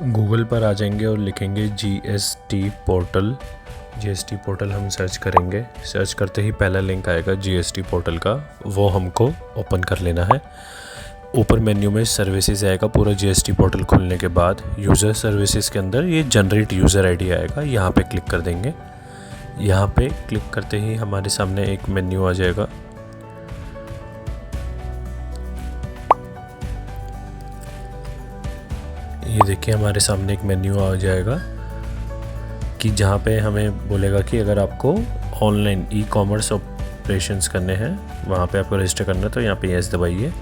Google पर आ जाएंगे और लिखेंगे जीएसटी पोर्टल। जीएसटी पोर्टल हम सर्च करेंगे। सर्च करते ही पहला लिंक आएगा जीएसटी पोर्टल का, वो हमको ओपन कर लेना है। ऊपर मेन्यू में सर्विसेज आएगा पूरा जीएसटी पोर्टल खुलने के बाद। यूज़र सर्विसेज के अंदर ये जनरेट यूज़र आईडी आएगा, यहाँ पे क्लिक कर देंगे। यहाँ पे क्लिक करते ही हमारे सामने एक मेन्यू आ जाएगा। ये देखिए हमारे सामने एक मेन्यू आ जाएगा कि जहाँ पे हमें बोलेगा कि अगर आपको ऑनलाइन ई कॉमर्स ऑपरेशंस करने हैं, वहाँ पे आपको रजिस्टर करना है, तो यहाँ पे यस दबाइए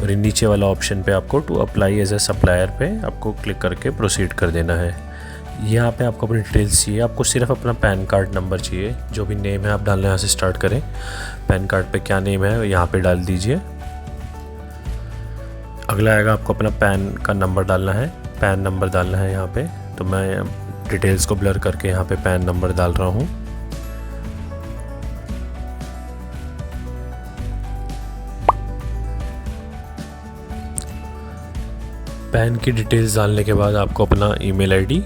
और नीचे वाला ऑप्शन पे आपको to apply as a supplier पे आपको क्लिक करके प्रोसीड कर देना है। यहाँ पे आपको अपनी डिटेल्स चाहिए, आपको सिर्फ अपना पैन कार्ड नंबर चाहिए, जो भी नेम है आप डालना यहाँ से स्टार्ट करें। पैन कार्ड पे क्या नेम है यहाँ पे डाल दीजिए। अगला आएगा आपको अपना पैन का नंबर डालना है, पैन नंबर डालना है यहाँ पे। तो मैं डिटेल्स को ब्लर करके यहाँ पे पैन नंबर डाल रहा हूँ। पैन की डिटेल्स डालने के बाद आपको अपना ईमेल आईडी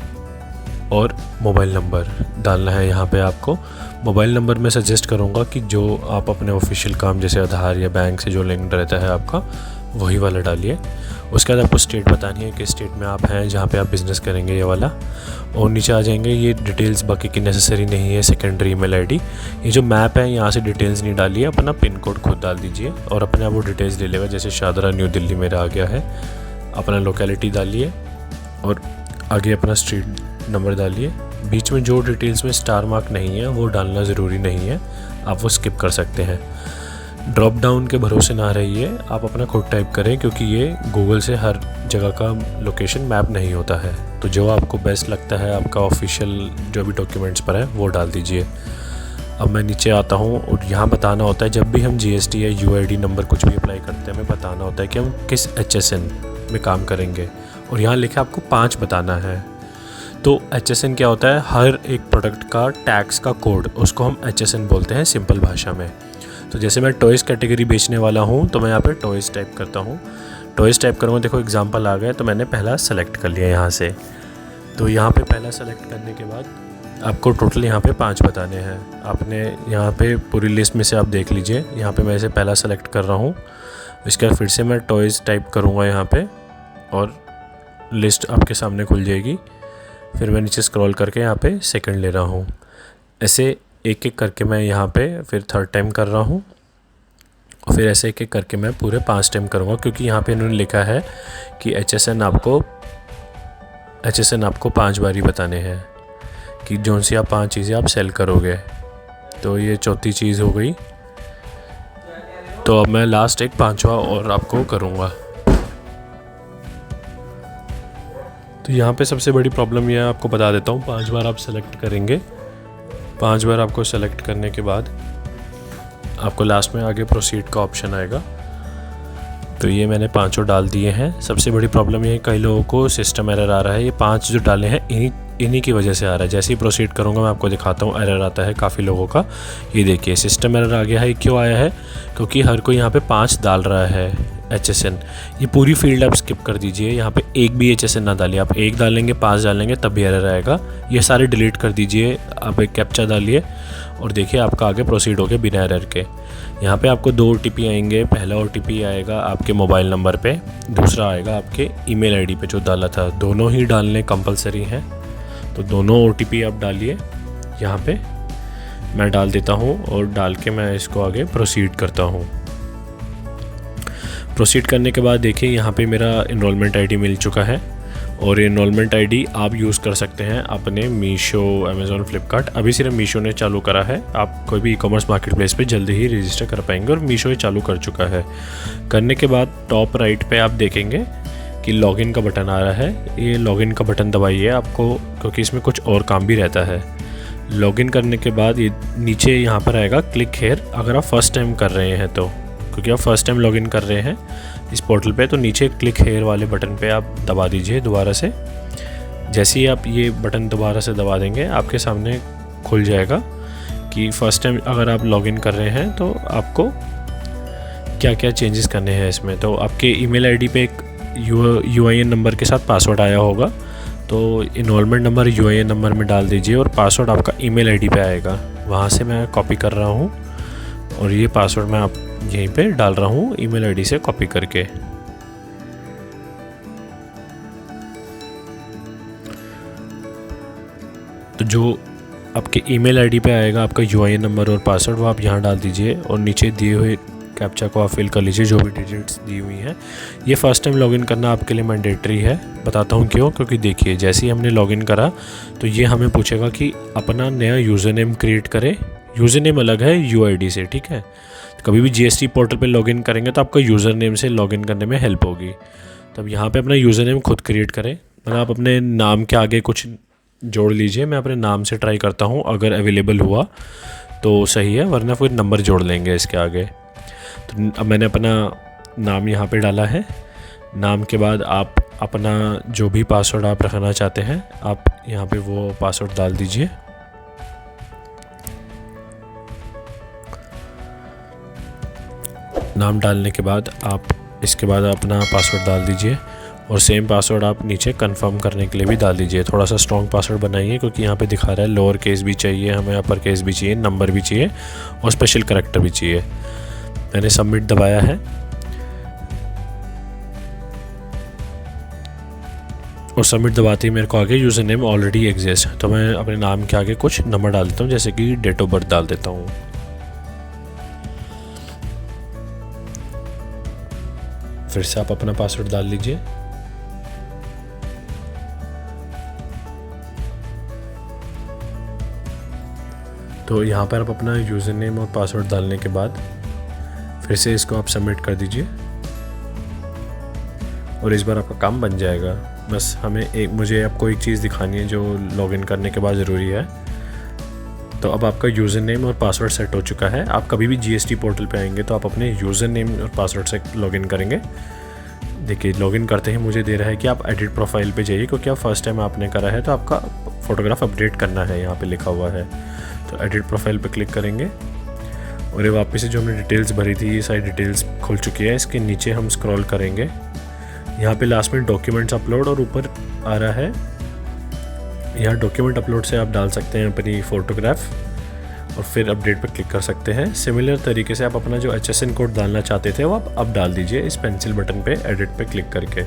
और मोबाइल नंबर डालना है। यहाँ पे आपको मोबाइल नंबर मैं सजेस्ट करूँगा कि जो आप अपने ऑफिशियल काम जैसे आधार या बैंक से जो लिंक रहता है आपका, वही वाला डालिए। उसके बाद आपको स्टेट बतानी है कि स्टेट में आप हैं जहाँ पे आप बिज़नेस करेंगे, ये वाला। और नीचे आ जाएंगे, ये डिटेल्स बाकी की नेसेसरी नहीं है। सेकेंडरी ईमेल आईडी, ये जो मैप है यहाँ से डिटेल्स नहीं डालिए, अपना पिन कोड खुद डाल दीजिए और अपने आप वो डिटेल्स ले लेगा। जैसे शादरा न्यू दिल्ली मेरा आ गया है, अपना लोकेलिटी डालिए और आगे अपना स्ट्रीट नंबर डालिए। बीच में जो डिटेल्स में स्टार मार्क नहीं है वो डालना ज़रूरी नहीं है, आप वो स्किप कर सकते हैं। ड्रॉप डाउन के भरोसे ना रहिए, आप अपना खुद टाइप करें, क्योंकि ये गूगल से हर जगह का लोकेशन मैप नहीं होता है। तो जो आपको बेस्ट लगता है आपका ऑफिशियल जो भी डॉक्यूमेंट्स पर है वो डाल दीजिए। अब मैं नीचे आता हूँ और यहाँ बताना होता है, जब भी हम जीएसटी या यूआईडी नंबर कुछ भी अप्लाई करते हैं, हमें बताना होता है कि हम किस एचएसएन में काम करेंगे। और यहाँ लिखा आपको 5 बताना है। तो एचएसएन क्या होता है? हर एक प्रोडक्ट का टैक्स का कोड, उसको हम एचएसएन बोलते हैं सिंपल भाषा में। तो जैसे मैं टॉयज़ कैटेगरी बेचने वाला हूँ, तो मैं यहाँ पे टॉयज़ टाइप करता हूँ। टॉयज़ टाइप करूँगा, देखो एग्जांपल आ गया, तो मैंने पहला सेलेक्ट कर लिया यहाँ से। तो यहाँ पे पहला सेलेक्ट करने के बाद आपको टोटल यहाँ पे 5 बताने हैं। आपने यहाँ पे पूरी लिस्ट में से आप देख लीजिए, यहाँ पे मैं इसे पहला सेलेक्ट कर रहा हूँ। इसके बाद फिर से मैं टॉयज़ टाइप करूँगा यहाँ पे और लिस्ट आपके सामने खुल जाएगी। फिर मैं नीचे स्क्रॉल करके यहाँ पे सेकंड ले रहा हूँ। ऐसे एक एक करके मैं यहाँ पे फिर थर्ड टाइम कर रहा हूँ और फिर ऐसे एक एक करके मैं पूरे 5 टाइम करूँगा, क्योंकि यहाँ पे इन्होंने लिखा है कि एचएसएन आपको 5 बार ही बताने हैं कि जो सी आप 5 चीज़ें आप सेल करोगे। तो ये चौथी चीज़ हो गई। तो अब मैं लास्ट एक 5वां और आपको करूँगा। तो यहाँ पे सबसे बड़ी प्रॉब्लम यह है, आपको बता देता हूँ। 5 बार आप सेलेक्ट करेंगे, 5 बार आपको सेलेक्ट करने के बाद आपको लास्ट में आगे प्रोसीड का ऑप्शन आएगा। तो ये मैंने 5 डाल दिए हैं। सबसे बड़ी प्रॉब्लम ये है, कई लोगों को सिस्टम एरर आ रहा है। ये 5 जो डाले हैं इन्हीं की वजह से आ रहा है। जैसे ही प्रोसीड करूँगा मैं आपको दिखाता हूँ, एरर आता है काफ़ी लोगों का। ये देखिए सिस्टम एरर आ गया है। क्यों आया है? क्योंकि हर कोई यहाँ पे 5 डाल रहा है एचएसएन। ये पूरी फील्ड आप स्किप कर दीजिए, यहाँ पे एक भी एचएसएन ना डालिए। आप 1 डालेंगे, 5 डालेंगे, तब भी एरर आएगा। ये सारे डिलीट कर दीजिए। आप एक कैप्चा डालिए और देखिए आपका आगे प्रोसीड हो गया बिना एरर के। यहाँ पे आपको 2 OTP आएंगे। पहला OTP आएगा आपके मोबाइल नंबर पे, दूसरा आएगा आपके ईमेल आईडी पे जो डाला था। दोनों ही डालने कंपलसरी हैं, तो दोनों OTP आप डालिए। यहाँ पे मैं डाल देता हूँ और डाल के मैं इसको आगे प्रोसीड करता हूँ। प्रोसीड करने के बाद देखिए यहाँ पे मेरा इनरोलमेंट आईडी मिल चुका है और इनरोलमेंट आईडी आप यूज़ कर सकते हैं अपने मीशो, अमेज़ॉन, फ्लिपकार्ट। अभी सिर्फ मीशो ने चालू करा है, आप कोई भी ई कॉमर्स मार्केट प्लेस पर जल्दी ही रजिस्टर कर पाएंगे और मीशो ये चालू कर चुका है। करने के बाद टॉप राइट पे आप देखेंगे कि लॉगिन का बटन आ रहा है। ये लॉगिन का बटन दबाइए आपको, क्योंकि इसमें कुछ और काम भी रहता है। लॉगिन करने के बाद ये नीचे यहाँ पर आएगा क्लिक हेयर। अगर आप फर्स्ट टाइम कर रहे हैं तो, क्योंकि आप फर्स्ट टाइम लॉगिन कर रहे हैं इस पोर्टल पे, तो नीचे क्लिक हेयर वाले बटन पे आप दबा दीजिए दोबारा से। जैसे ही आप ये बटन दोबारा से दबा देंगे, आपके सामने खुल जाएगा कि फ़र्स्ट टाइम अगर आप लॉगिन कर रहे हैं तो आपको क्या क्या चेंजेस करने हैं इसमें। तो आपके ईमेल आईडी पे एक UIN नंबर के साथ पासवर्ड आया होगा, तो इनरोलमेंट नंबर UIN नंबर में डाल दीजिए और पासवर्ड आपका ईमेल आईडी पे आएगा, वहाँ से मैं कॉपी कर रहा हूँ और ये पासवर्ड मैं आप यहीं पे डाल रहा हूँ ईमेल आईडी से कॉपी करके। तो जो आपके ईमेल आईडी पे आएगा आपका UIN नंबर और पासवर्ड, वो आप यहाँ डाल दीजिए और नीचे दिए हुए कैप्चा को आप फिल कर लीजिए जो भी डिजिट्स दी हुई हैं। ये फ़र्स्ट टाइम लॉगिन करना आपके लिए मैंडेटरी है, बताता हूँ क्यों। क्योंकि देखिए जैसे ही हमने लॉगिन करा तो ये हमें पूछेगा कि अपना नया यूज़र नेम क्रिएट करें। यूज़र नेम अलग है UID से, ठीक है। तो कभी भी GST पोर्टल पे लॉगिन करेंगे तो आपका यूज़र नेम से लॉगिन करने में हेल्प होगी। तब यहाँ पे अपना यूज़र नेम खुद क्रिएट करें, मतलब आप अपने नाम के आगे कुछ जोड़ लीजिए। मैं अपने नाम से ट्राई करता हूँ, अगर अवेलेबल हुआ तो सही है, वरना फिर नंबर जोड़ लेंगे इसके आगे। तो अब मैंने अपना नाम यहाँ पे डाला है। नाम के बाद आप अपना जो भी पासवर्ड आप रखना चाहते हैं आप यहाँ पे वो पासवर्ड डाल दीजिए। नाम डालने के बाद आप इसके बाद अपना पासवर्ड डाल दीजिए और सेम पासवर्ड आप नीचे कंफर्म करने के लिए भी डाल दीजिए। थोड़ा सा स्ट्रॉन्ग पासवर्ड बनाइए क्योंकि यहाँ पे दिखा रहा है लोअर केस भी चाहिए हमें, अपर केस भी चाहिए, नंबर भी चाहिए और स्पेशल करैक्टर भी चाहिए। मैंने सबमिट दबाया है और सबमिट दबाते ही मेरे को आगे यूज़र नेम ऑलरेडी एग्जिस्ट, तो मैं अपने नाम के आगे कुछ नंबर डाल देता हूँ, जैसे कि डेट ऑफ बर्थ डाल देता हूँ। फिर से आप अपना पासवर्ड डाल लीजिए। तो यहाँ पर आप अपना यूज़र नेम और पासवर्ड डालने के बाद फिर से इसको आप सबमिट कर दीजिए और इस बार आपका काम बन जाएगा। बस मुझे आपको एक चीज़ दिखानी है जो लॉगिन करने के बाद ज़रूरी है। तो अब आपका यूज़र नेम और पासवर्ड सेट हो चुका है। आप कभी भी GST पोर्टल पे आएंगे तो आप अपने यूज़र नेम और पासवर्ड से लॉगिन करेंगे। देखिए लॉगिन करते ही मुझे दे रहा है कि आप एडिट प्रोफाइल पे जाइए, क्योंकि आप फर्स्ट टाइम आपने करा है तो आपका फ़ोटोग्राफ अपडेट करना है, यहाँ पे लिखा हुआ है। तो एडिट प्रोफाइल पे क्लिक करेंगे और ये वापस से जो हमने डिटेल्स भरी थी ये सारी डिटेल्स खुल चुकी है। इसके नीचे हम स्क्रॉल करेंगे, यहाँ पे लास्ट में डॉक्यूमेंट्स अपलोड और ऊपर आ रहा है यहाँ डॉक्यूमेंट अपलोड से आप डाल सकते हैं अपनी फ़ोटोग्राफ और फिर अपडेट पर क्लिक कर सकते हैं। सिमिलर तरीके से आप अपना जो HSN कोड डालना चाहते थे वो आप अब डाल दीजिए इस पेंसिल बटन पे एडिट पे क्लिक करके।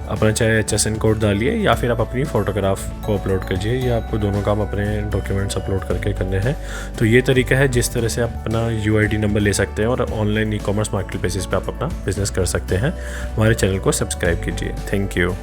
अपना चाहे HSN कोड डालिए या फिर आप अपनी फ़ोटोग्राफ को अपलोड कीजिए, या आपको दोनों काम अपने डॉक्यूमेंट्स अपलोड करके करने हैं। तो ये तरीका है जिस तरह से आप अपना UID नंबर ले सकते हैं और ऑनलाइन ई-कॉमर्स मार्केट प्लेसेस पे आप अपना बिजनेस कर सकते हैं। हमारे चैनल को सब्सक्राइब कीजिए। Thank you.